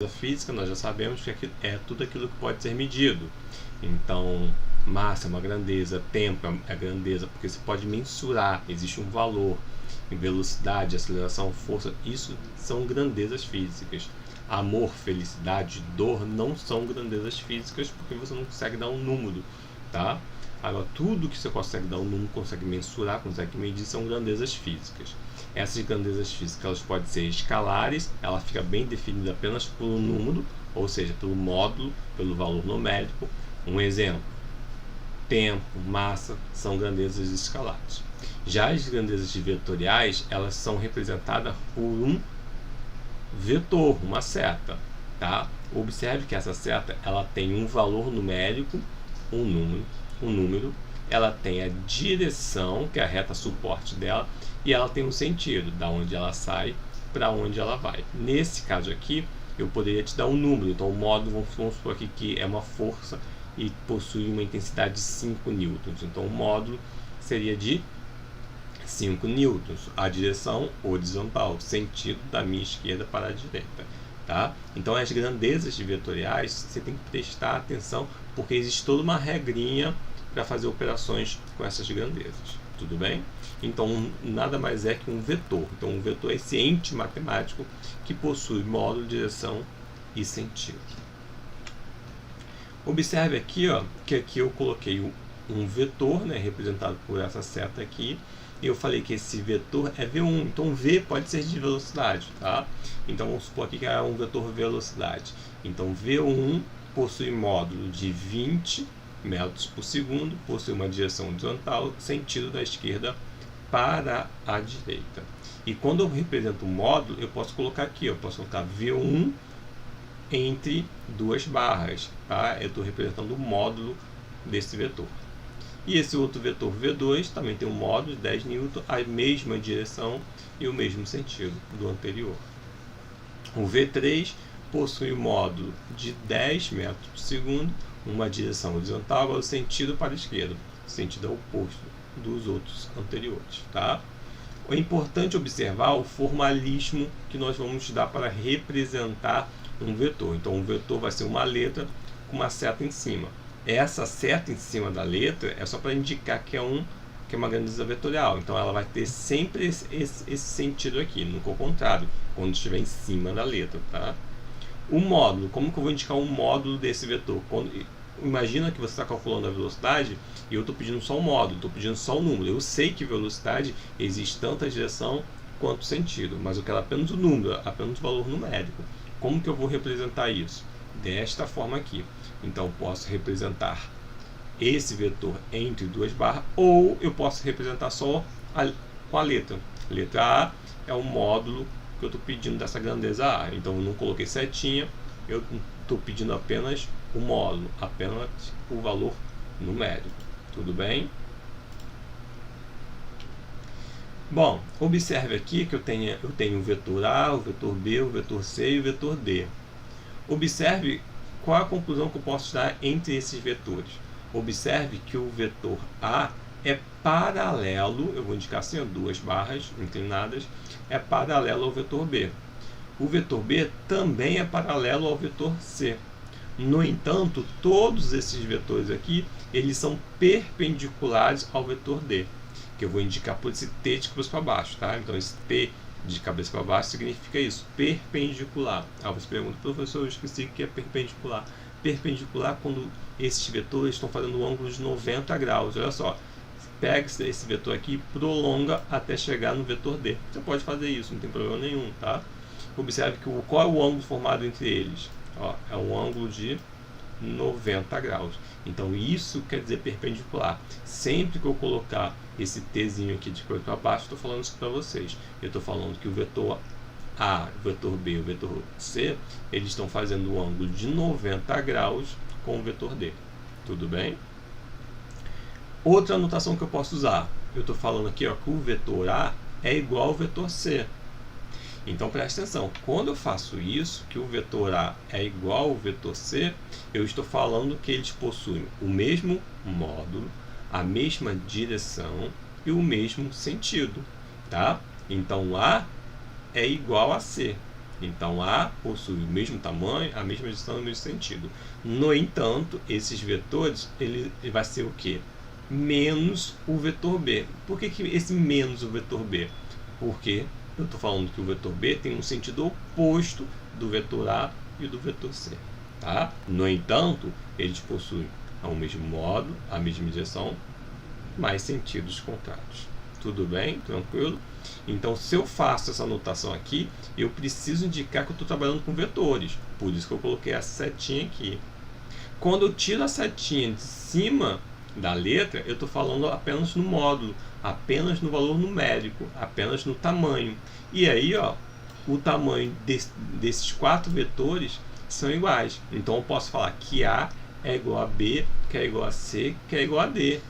física, nós já sabemos que é tudo aquilo que pode ser medido. Então, massa é uma grandeza, tempo é grandeza, porque você pode mensurar, existe um valor. Velocidade, aceleração, força, isso são grandezas físicas. Amor, felicidade, dor não são grandezas físicas, porque você não consegue dar um número, tá? Agora, tudo que você consegue dar um número, consegue mensurar, consegue medir, são grandezas físicas. Essas grandezas físicas, elas podem ser escalares, ela fica bem definida apenas pelo número, ou seja, pelo módulo, pelo valor numérico. Um exemplo: tempo, massa, são grandezas escalares. Já as grandezas vetoriais, elas são representadas por um vetor, uma seta, tá? Observe que essa seta, ela tem um valor numérico, um número, ela tem a direção, que é a reta suporte dela, e ela tem um sentido, da onde ela sai para onde ela vai. Nesse caso aqui, eu poderia te dar um número, então o módulo, vamos supor aqui que é uma força e possui uma intensidade de 5 newtons, então o módulo seria de 5 newtons, a direção horizontal, sentido da minha esquerda para a direita, tá? Então as grandezas vetoriais você tem que prestar atenção, porque existe toda uma regrinha para fazer operações com essas grandezas, tudo bem? Então nada mais é que um vetor. Então um vetor é esse ente matemático que possui módulo, direção e sentido. Observe aqui, ó, que aqui eu coloquei um vetor, né, representado por essa seta aqui, e eu falei que esse vetor é V1, então V pode ser de velocidade, tá? Então vamos supor aqui que é um vetor velocidade. Então V1 possui módulo de 20 metros por segundo, possui uma direção horizontal, sentido da esquerda para a direita. E quando eu represento o módulo, eu posso colocar aqui, eu posso colocar V1 entre duas barras, tá? Eu estou representando o módulo desse vetor. E esse outro vetor V2 também tem um módulo de 10 newton, a mesma direção e o mesmo sentido do anterior. O V3 possui um módulo de 10 metros por segundo, uma direção horizontal, agora o sentido para a esquerda, o sentido é oposto dos outros anteriores, tá? É importante observar o formalismo que nós vamos dar para representar um vetor. Então, um vetor vai ser uma letra com uma seta em cima. Essa seta em cima da letra é só para indicar que é uma grandeza vetorial. Então, ela vai ter sempre esse sentido aqui, nunca o contrário, quando estiver em cima da letra, tá? O módulo, como que eu vou indicar um módulo desse vetor? Imagina que você está calculando a velocidade e eu estou pedindo só o módulo, estou pedindo só o número. Eu sei que velocidade existe tanto a direção quanto o sentido, mas eu quero apenas o número, apenas o valor numérico. Como que eu vou representar isso? Desta forma aqui. Então, posso representar esse vetor entre duas barras, ou eu posso representar só com a letra. Letra A é o módulo que eu estou pedindo dessa grandeza A. Então, eu não coloquei setinha, eu estou pedindo apenas o módulo, apenas o valor numérico. Tudo bem? Bom, observe aqui que eu tenho o vetor A, o vetor B, o vetor C e o vetor D. Observe qual a conclusão que eu posso dar entre esses vetores. Observe que o vetor A é paralelo, eu vou indicar assim, duas barras inclinadas, é paralelo ao vetor B. O vetor B também é paralelo ao vetor C. No entanto, todos esses vetores aqui, eles são perpendiculares ao vetor D, que eu vou indicar por esse T de cabeça para baixo, tá? Então, esse T de cabeça para baixo significa isso, perpendicular. Você pergunta, professor, eu esqueci o que é perpendicular. Perpendicular quando esses vetores estão fazendo um ângulo de 90 graus. Olha só, pega esse vetor aqui e prolonga até chegar no vetor D. Você pode fazer isso, não tem problema nenhum, tá? Observe que qual é o ângulo formado entre eles? Ó, é um ângulo de 90 graus. Então, isso quer dizer perpendicular. Sempre que eu colocar esse Tzinho aqui de cabeça para baixo, estou falando isso para vocês. Eu estou falando que o vetor A, o vetor B e o vetor C, eles estão fazendo um ângulo de 90 graus com o vetor D. Tudo bem? Outra anotação que eu posso usar. Eu estou falando aqui, ó, que o vetor A é igual ao vetor C. Então, preste atenção. Quando eu faço isso, que o vetor A é igual ao vetor C, eu estou falando que eles possuem o mesmo módulo, a mesma direção e o mesmo sentido, tá? Então, A é igual a C. Então A possui o mesmo tamanho, a mesma direção e o mesmo sentido. No entanto, esses vetores, ele vai ser o quê? Menos o vetor B. Por que esse menos o vetor B? Porque eu estou falando que o vetor B tem um sentido oposto do vetor A e do vetor C. Tá? No entanto, eles possuem o mesmo módulo, a mesma direção, mais sentidos contrários. Tudo bem? Tranquilo? Então, se eu faço essa anotação aqui, eu preciso indicar que eu estou trabalhando com vetores. Por isso que eu coloquei a setinha aqui. Quando eu tiro a setinha de cima da letra, eu estou falando apenas no módulo, apenas no valor numérico, apenas no tamanho. E aí, ó, o tamanho desses 4 vetores são iguais. Então, eu posso falar que A é igual a B, que é igual a C, que é igual a D.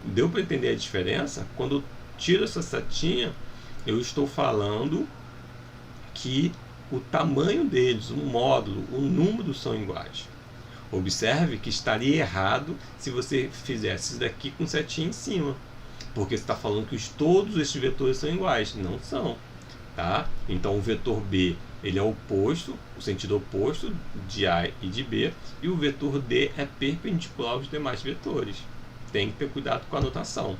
Deu para entender a diferença? Quando eu tiro essa setinha, eu estou falando que o tamanho deles, o módulo, o número são iguais. Observe que estaria errado se você fizesse isso daqui com setinha em cima, porque você está falando que todos esses vetores são iguais. Não são. Tá? Então o vetor B ele é oposto, o sentido oposto de A e de B, e o vetor D é perpendicular aos demais vetores. Tem que ter cuidado com a anotação.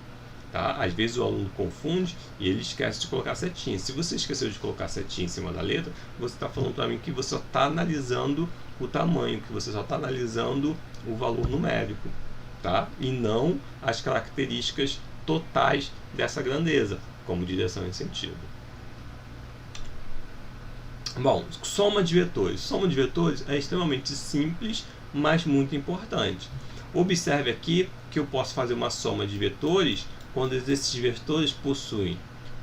Tá? Às vezes o aluno confunde e ele esquece de colocar setinha. Se você esqueceu de colocar setinha em cima da letra, você está falando para mim que você só está analisando o tamanho, que você só está analisando o valor numérico, tá? E não as características totais dessa grandeza, como direção e sentido. Bom, soma de vetores. Soma de vetores é extremamente simples, mas muito importante. Observe aqui que eu posso fazer uma soma de vetores quando esses vetores possuem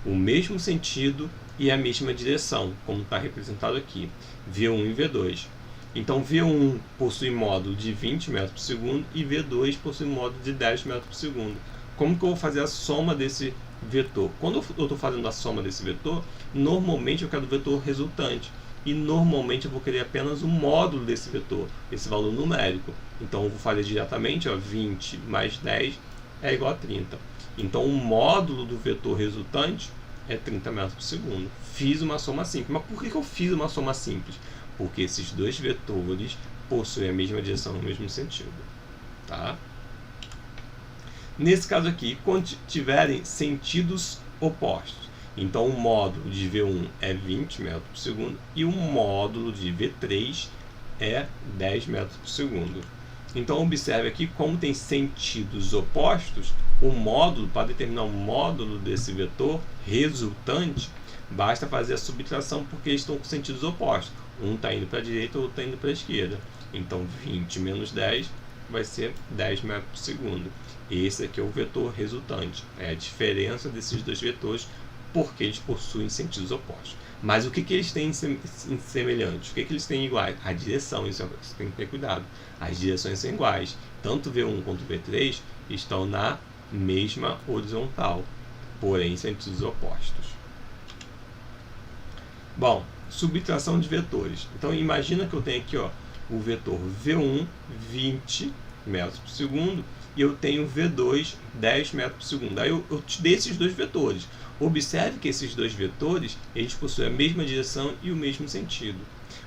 o mesmo sentido e a mesma direção, como está representado aqui, V1 e V2. Então, V1 possui módulo de 20 metros por segundo e V2 possui módulo de 10 metros por segundo. Como que eu vou fazer a soma desse vetor? Quando eu estou fazendo a soma desse vetor, normalmente eu quero o vetor resultante. E normalmente eu vou querer apenas o módulo desse vetor, esse valor numérico. Então eu vou fazer diretamente, ó, 20 mais 10 é igual a 30. Então o módulo do vetor resultante é 30 metros por segundo. Fiz uma soma simples. Mas por que eu fiz uma soma simples? Porque esses dois vetores possuem a mesma direção no mesmo sentido. Tá? Nesse caso aqui, quando tiverem sentidos opostos, então o módulo de V1 é 20 metros por segundo e o módulo de V3 é 10 metros por segundo. Então observe aqui como tem sentidos opostos, o módulo, para determinar o módulo desse vetor resultante, basta fazer a subtração porque eles estão com sentidos opostos. Um está indo para a direita, o outro está indo para a esquerda. Então 20 menos 10 vai ser 10 metros por segundo. Esse aqui é o vetor resultante. É a diferença desses dois vetores porque eles possuem sentidos opostos. Mas o que eles têm em semelhante? O que eles têm iguais? A direção, isso você tem que ter cuidado. As direções são iguais. Tanto V1 quanto V3 estão na mesma horizontal, porém sentidos opostos. Bom, subtração de vetores. Então imagina que eu tenho aqui, ó, o vetor V1, 20 metros por segundo, e eu tenho V2, 10 metros por segundo. Aí eu te dei esses dois vetores. Observe que esses dois vetores, eles possuem a mesma direção e o mesmo sentido.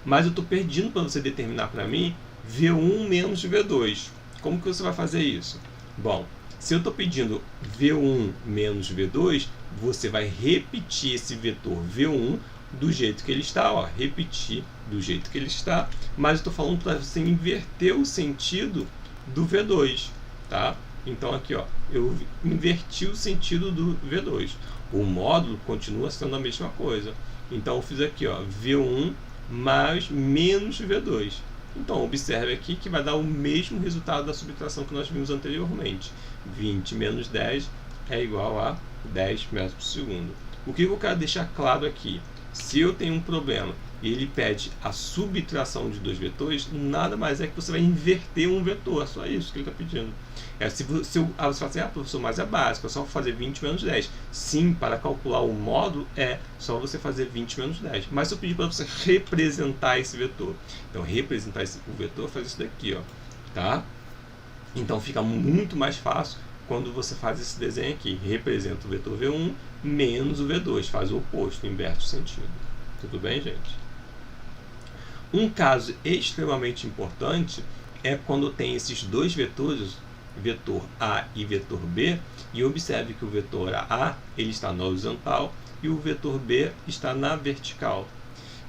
Mas eu estou pedindo para você determinar para mim V1 menos V2. Como que você vai fazer isso? Bom, se eu estou pedindo V1 menos V2, você vai repetir esse vetor V1 do jeito que ele está, ó, repetir do jeito que ele está, mas eu estou falando para você inverter o sentido do V2, tá? Então aqui, ó, eu inverti o sentido do V2. O módulo continua sendo a mesma coisa. Então eu fiz aqui, ó, V1 mais menos V2. Então observe aqui que vai dar o mesmo resultado da subtração que nós vimos anteriormente. 20 menos 10 é igual a 10 metros por segundo. O que eu quero deixar claro aqui? Se eu tenho um problema e ele pede a subtração de dois vetores, nada mais é que você vai inverter um vetor. É só isso que ele está pedindo. Você fala assim, professor, mas é básico, é só fazer 20 menos 10. Sim, para calcular o módulo é só você fazer 20 menos 10. Mas eu pedi para você representar esse vetor. Então, representar o vetor, faz isso daqui, ó, tá? Então, fica muito mais fácil quando você faz esse desenho aqui. Representa o vetor V1 menos o V2, faz o oposto, inverte o sentido. Tudo bem, gente? Um caso extremamente importante é quando tem esses dois vetores, vetor A e vetor B, e observe que o vetor A ele está na horizontal e o vetor B está na vertical.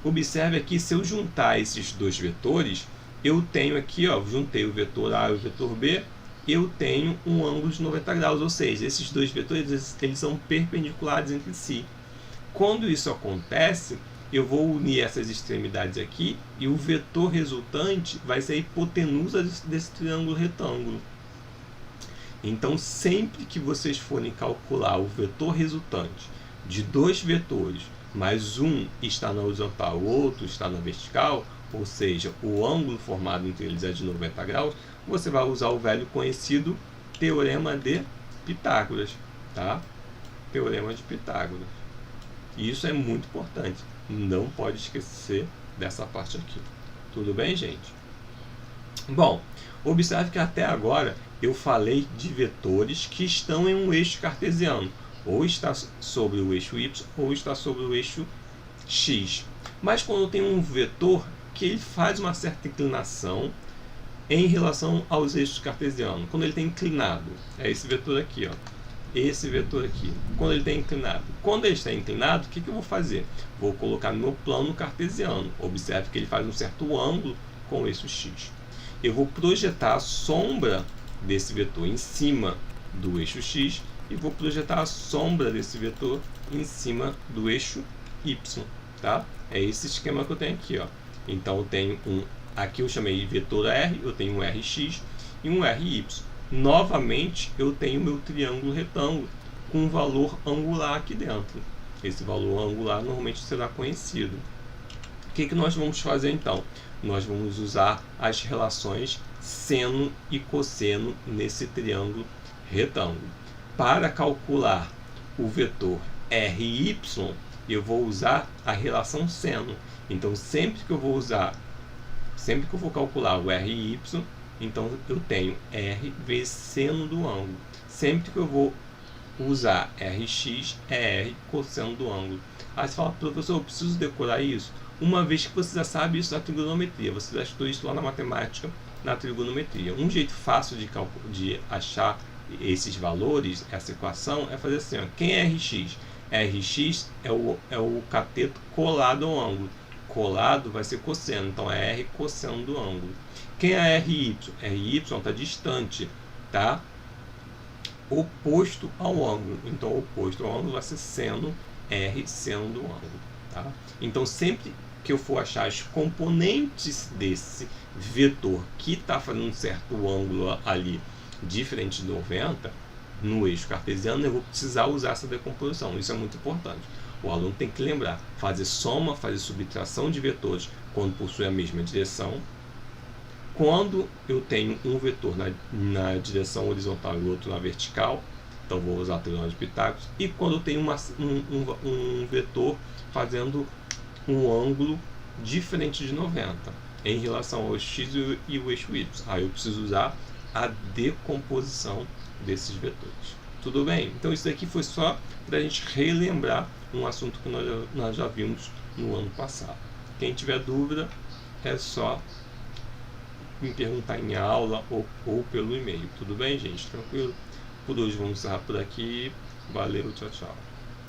Observe aqui, se eu juntar esses dois vetores, eu tenho aqui, ó, juntei o vetor A e o vetor B, eu tenho um ângulo de 90 graus, ou seja, esses dois vetores eles são perpendiculares entre si. Quando isso acontece, eu vou unir essas extremidades aqui e o vetor resultante vai ser a hipotenusa desse triângulo retângulo. Então, sempre que vocês forem calcular o vetor resultante de dois vetores, mas um está na horizontal, o outro está na vertical, ou seja, o ângulo formado entre eles é de 90 graus, você vai usar o velho conhecido Teorema de Pitágoras, tá? Teorema de Pitágoras. Isso é muito importante. Não pode esquecer dessa parte aqui. Tudo bem, gente? Bom, observe que até agora eu falei de vetores que estão em um eixo cartesiano. Ou está sobre o eixo Y ou está sobre o eixo X. Mas quando tem um vetor que ele faz uma certa inclinação em relação aos eixos cartesianos. Quando ele está inclinado, é esse vetor aqui, ó. Esse vetor aqui, quando ele está inclinado. Quando ele está inclinado, o que eu vou fazer? Vou colocar no meu plano cartesiano. Observe que ele faz um certo ângulo com o eixo X. Eu vou projetar a sombra desse vetor em cima do eixo X e vou projetar a sombra desse vetor em cima do eixo Y, tá? É esse esquema que eu tenho aqui, ó. Então eu tenho aqui eu chamei de vetor R, eu tenho um Rx e um Ry. Novamente, eu tenho meu triângulo retângulo com um valor angular aqui dentro. Esse valor angular normalmente será conhecido. O que nós vamos fazer então? Nós vamos usar as relações seno e cosseno nesse triângulo retângulo. Para calcular o vetor Ry, eu vou usar a relação seno. Então, sempre que eu vou calcular o Ry, então eu tenho R vezes seno do ângulo. Sempre que eu vou usar Rx, é R cosseno do ângulo. Aí você fala, professor, eu preciso decorar isso? Uma vez que você já sabe isso na trigonometria, você já estudou isso lá na matemática, na trigonometria. Um jeito fácil de achar esses valores, essa equação, é fazer assim, ó. Quem é Rx? Rx é o cateto colado ao ângulo. Colado vai ser cosseno, então é R cosseno do ângulo. Quem é Ry? Ry está distante, tá? Oposto ao ângulo. Então, oposto ao ângulo vai ser seno, R seno do ângulo, tá? Então, sempre que eu for achar os componentes desse vetor que está fazendo um certo ângulo ali diferente de 90, no eixo cartesiano, eu vou precisar usar essa decomposição. Isso é muito importante. O aluno tem que lembrar, fazer soma, fazer subtração de vetores quando possui a mesma direção. Quando eu tenho um vetor na direção horizontal e o outro na vertical, então vou usar o Teorema de Pitágoras. E quando eu tenho um vetor fazendo um ângulo diferente de 90 em relação ao x e o eixo y, aí eu preciso usar a decomposição desses vetores. Tudo bem? Então isso aqui foi só para a gente relembrar um assunto que nós já vimos no ano passado. Quem tiver dúvida é só me perguntar em aula ou pelo e-mail. Tudo bem, gente? Tranquilo? Por hoje vamos encerrar por aqui. Valeu, tchau, tchau.